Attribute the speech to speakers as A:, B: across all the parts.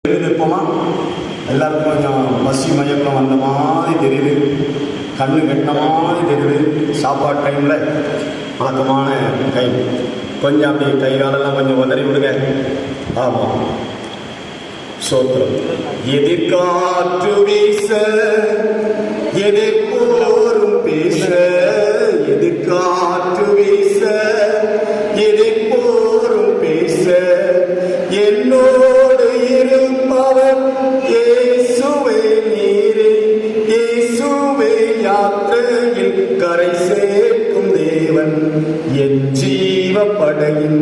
A: இருப்போமா? எல்லாருக்கும் கொஞ்சம் பசி மயக்கம் வந்த மாதிரி தெரியுது, கண்ணு கெட்ட மாதிரி தெரியுது. சாப்பாடு டைமில் வழக்கமான கை கொஞ்சம் அப்படி கை காலெல்லாம் கொஞ்சம் உதறி விடுங்க. ஆமாம், சோத்திரம். எதிர்காற்று வீச எதிர்ப்போரும் பேச, எதிர்காற்று வீச எதிர்ப்போரும் பேச, என்னோடு இருப்பவர் இயேசுவே நீரே, இயேசுவே யாத்திரையில் கரை சேர்க்கும் தேவன், என் ஜீவ படையின்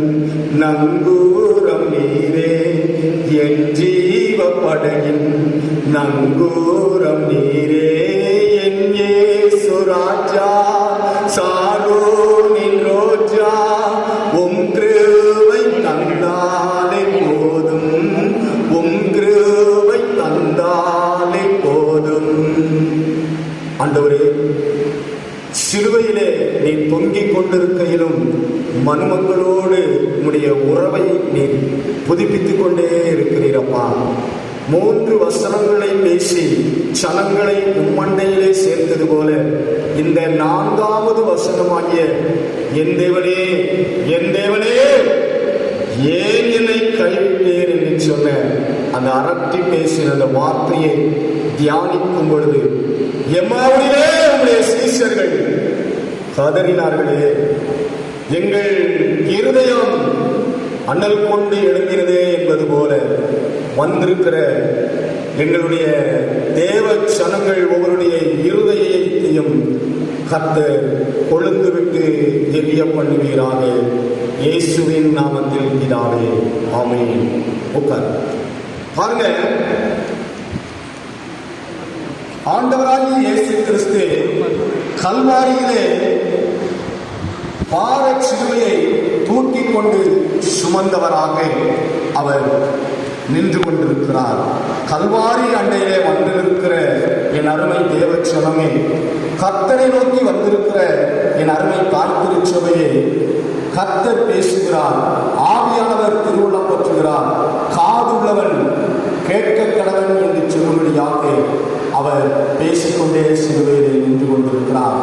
A: நங்கூரம் நீரே, என் ஜீவ படையின் நங்கூரம் நீரே, என் இயேசு ராஜா சாரோனின் ரோஜா, உம் கிருபை தந்தாலே போதும், உம் கிருபை தந்தாலே போதும். ஆண்டவரே, சிலுவையிலே நீ தொங்கிக் கொண்டிருக்கையிலும் மனுமக்களோடு உம்முடைய உறவை நீ புதுப்பித்துக் கொண்டே இருக்கிறீரப்பா. 3 வசனங்களை பேசி சனங்களை உம்மண்டையிலே சேர்த்தது போல இந்த 4வது வசனமாகிய என் தேவனே, என் தேவனே ஏன் என்னை கைவிட்டேன் என்று சொன்ன அந்த அரட்டி பேசின அந்த வார்த்தையை தியானிக்கும் பொழுது எம்மாவிலே உங்களுடைய சீஷர்கள் கதறினார்களே, எங்கள் இருதயம் அனல் கொண்டு எழுந்தினதே என்பது போல வந்திருக்கிற எங்களுடைய தேவ சனங்கள் ஒவ்வொருடைய இருதயத்தையும் கர்த்தர் கொழுந்து விட்டு எரிய பண்ணுவீராக. இயேசுவின் நாமத்தில் பிதாவே, ஆமென். உட்கார். பாருங்க, ஆண்டவராகிய இயேசு கிறிஸ்து கல்வாரியிலே பார சிலுவையை தூக்கிக் கொண்டு சுமந்தவராக அவர் நின்று கொண்டிருக்கிறார். கல்வாரி அண்டையிலே வந்திருக்கிற என் அருமை தேவச்சனமே, கர்த்தரை நோக்கி வந்திருக்கிற என் அருமை தாய்த்திருச்சபையை கர்த்தர் பேசுகிறார். ஆவியானவர் திருவுள்ளம் பற்றுகிறார். காதுள்ளவன் கேட்க கடவன் என்று சொல்லும்படியாக அவர் பேசிக்கொண்டே சிலுவையிலே நின்று கொண்டிருக்கிறார்.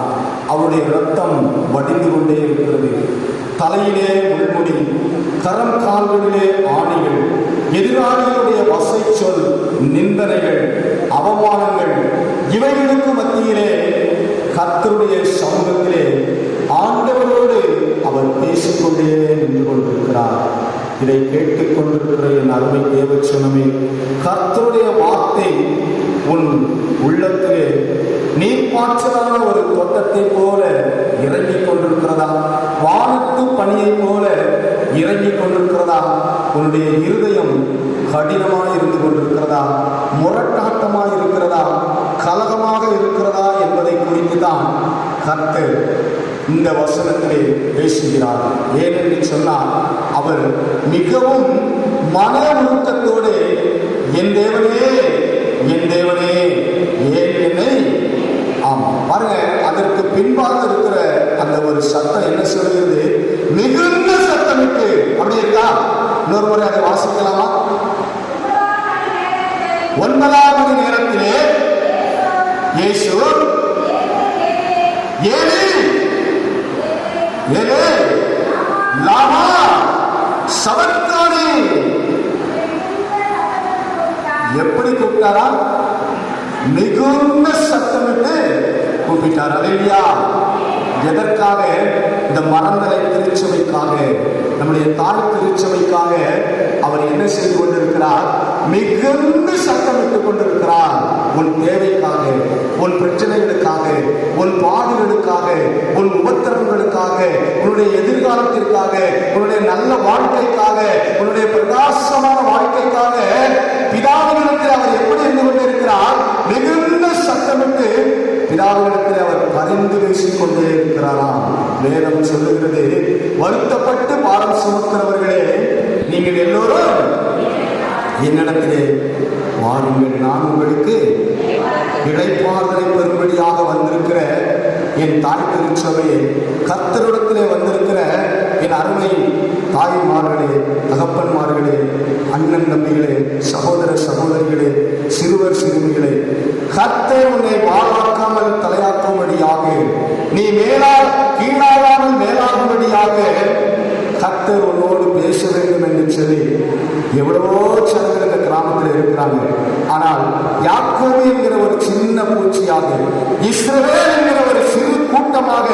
A: அவருடைய இரத்தம் வடிந்து கொண்டே இருக்கிறது. தலையிலே முள்முடி, கரம் கால்களிலே ஆணிகள், எதிராளிகளுடைய வசை சொல், நிந்தனைகள், அவமானங்கள், இவைகளுக்கு மத்தியிலே கர்த்தருடைய சமூகத்திலே ஆண்டவரோடு அவர் பேசிக்கொண்டே நின்று கொண்டிருக்கிறார். இதை கேட்டுக் கொண்டிருக்கிற என் அருமை தேவச்சனமே, கர்த்தருடைய வார்த்தை உன் உள்ளத்திலே நீர்ப்பாய்ச்சலான ஒரு தோட்டத்தை போல இறங்கிக் கொண்டிருக்கிறதா? வானத்து பனியை போல இறங்கிக் கொண்டிருக்கிறதா? உன்னுடைய இருதயம் கடினமாக இருந்து கொண்டிருக்கிறதா? முரட்டாட்டமாக இருக்கிறதா? கலகமாக இருக்கிறதா என்பதை குறித்து தான் கர்த்தர் இந்த வசனத்திலே பேசுகிறார். ஏனென்று சொன்னால், அவர் மிகவும் மன உருக்கத்தோடு என் தேவனே, என் தேவனே ஏன் என்னை, ஆமாம் பாருங்க, அதற்கு பின்பாக இருக்கிற அந்த ஒரு சத்தம் என்ன சொல்கிறது? மிகுந்த சத்தமிட்டு. அப்படி இருக்கா? இன்னொரு முறை அதை வாசிக்கலாமா? 9வது நேரத்திலே இயேசு ஏலி ஏலே லாமா சபக்தானி, எப்படி கூப்பிட்டாரா? மிகுந்த சத்தமிட்டு கூப்பிட்டார். அல்லேலூயா. எதற்காக? இந்த மரந்தலை திருச்சபைக்காக, நம்முடைய தாய் திருச்சபைக்காக அவர் என்ன செய்து கொண்டிருக்கிறார்? மிகுந்த சத்தமிட்டுக் கொண்டிருக்கிறார். உன் தேவைக்காக, உன் பிரச்சனைகளுக்காக, உன் பாடுகளுக்காக, உன் உபத்திரங்களுக்காக, உன்னுடைய எதிர்காலத்திற்காக, உன்னுடைய நல்ல வாழ்க்கைக்காக, உன்னுடைய பிரகாசமான வாழ்க்கைக்காக பிதாவினிடத்தில் அவர் எப்படி இருந்து கொண்டிருக்கிறார்? மிகுந்த சத்தமிட்டு பிதாவினிடத்தில் அவர் பரிந்து பேசிக் கொண்டே இருக்கிறாராம். வேதம் சொல்லுகிறது, வருத்தப்பட்டு பாரம் சுமக்கிறவர்களே, நீங்கள் எல்லோரும் என்னிடத்திலே வாருங்கள், நான் உங்களுக்கு இளைப்பாறுதலை பெறும்படியாக வந்திருக்கிற என் தாய் திருச்சபையை, கர்த்தரிடத்திலே வந்திருக்கிற என் அருமை தாய்மார்களே, தகப்பன்மார்களே, அண்ணன் தம்பிகளே, சகோதர சகோதரிகளே, சிறுவர் சிறுமிகளே, கர்த்தர் உன்னை வாழாக்காமல் தலையாக்கும்படியாக, நீ கீழாகாமல் மேலாகும்படியாக கர்த்தர் உன்னோடு பேச வேண்டும் என்று சொல்லி எவ்வளவோ ஜனங்கள் இந்த கிராமத்தில் இருக்கிறாங்க. ஆனால் யாக்கோபு என்கிற ஒரு சின்ன பூச்சியாக, இஸ்ரவேல் என்கிற ஒரு சிறு கூட்டமாக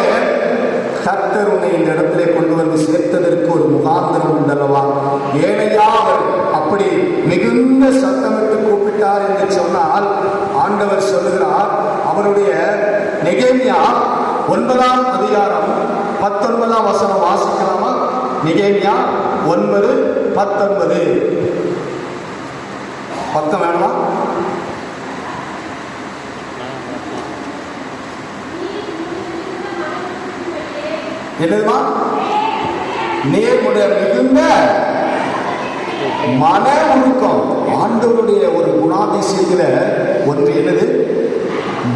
A: கர்த்தர் உன்னை இந்த இடத்திலே கொண்டு வந்து சேர்த்ததற்கு ஒரு முகாந்திரம் உண்டல்லவா? ஏனையா அவர் அப்படி மிகுந்த சத்தமிட்டு கூப்பிட்டார் என்று சொன்னால், ஆண்டவர் சொல்லுகிறார், அவருடைய நெகேமியா 9ஆம் அதிகாரம் 19ஆம் வசனம் வாசிக்கலாமா? நெகேமியா 9:19 பக்கம் வேணுமா? என்னதுமா? நேர்முடைய மிகுந்த மன உருக்கம். ஆண்டவருடைய ஒரு குணாதிசயத்துல ஒன்று என்னது?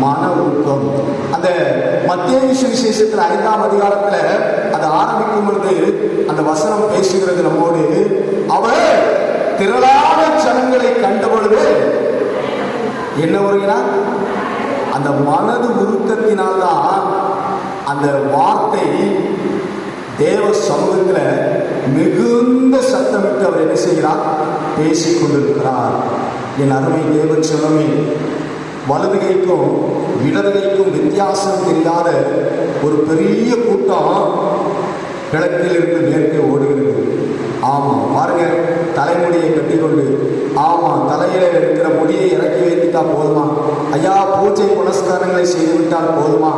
A: மன உருக்கம். அந்த மத்தேயு சுவிசேஷத்துல 5ஆம் அதிகாரத்துல அது ஆரம்பிக்கும் பொழுது அந்த வசனம் பேசுகிறது நம்மோடு. அவர் திரளான ஜனங்களை கண்ட பொழுது என்ன வருகிறார்? அந்த மனது உருக்கத்தினால்தான் அந்த வார்த்தை தேவ சமூகத்தில் மிகுந்த சத்தமிட்டு அவர் என்ன செய்கிறார்? பேசிக் கொண்டிருக்கிறார். என் அருமை தேவ செல்வமே, வலதுகைக்கும் இடதுகைக்கும் வித்தியாசம் தெரியாத ஒரு பெரிய கூட்டம் கிழக்கில் இருந்து மேற்கே ஓடுகிறது. ஆமாம், பாருங்க, தலைமுடியை கட்டிக்கொண்டு, ஆமாம், தலையில இருக்கிற முடியை இறக்கி வைத்துட்டா போதுமா? ஐயா, பூஜை புனஸ்காரங்களை செய்துவிட்டால் போதுமா?